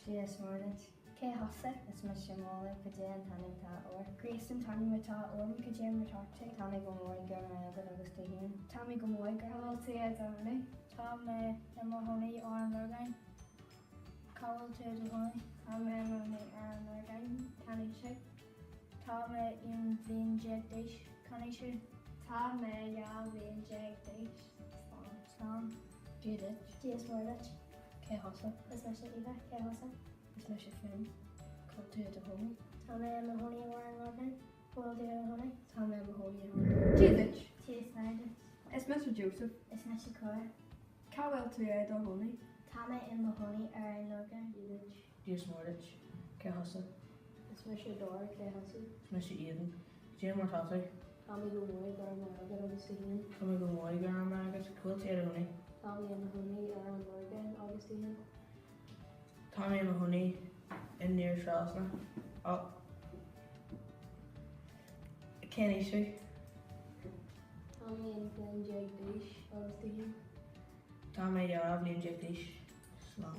Días mornings. Cé hosa is me sin mála go dé an tanning tá ó. Grace an tanning matá orm go dé martáte. Tá mé go mór gur me agad agus tuhéan. Tá mé go mór gur Cawl tú a donna. Tá me na mohoney ar an orgain. Cawl tú a donna. Tá me mohoney ar an orgain. Canny sick. Tá me in bhíon jeg déis. Canny sick. Tá me ya bhíon jeg déis. Slán. Judith. Días mornings. Cé hosa Is me sin ifa. Cé hosa. is me se fin. Cail tú a honey. Tá me mohoney ar an orgain. Cawl tú a donna. Tá mé mo hóí an. Judith. Tíos náide. Is Mr. Joseph. Is me sin cóir. Cawl tú a donna. Tá me in mohoney ar an orgain. Días mornings. Cé hosa Is me sin dóir cé hosa. is me se éan. Dé martáte. Tá me go mór gur me agad agus tuhéan. Tá mé go mór gur me agad cail tú a honey. Tá me in mohoney ar an orgain agus tuhéan. Tá mé mo honey in near Shrasna. Oh. Kenny sick. Tá me in bhíon jeg déis agus tuhéan. Tá mé ar ablíon je dis. Slán.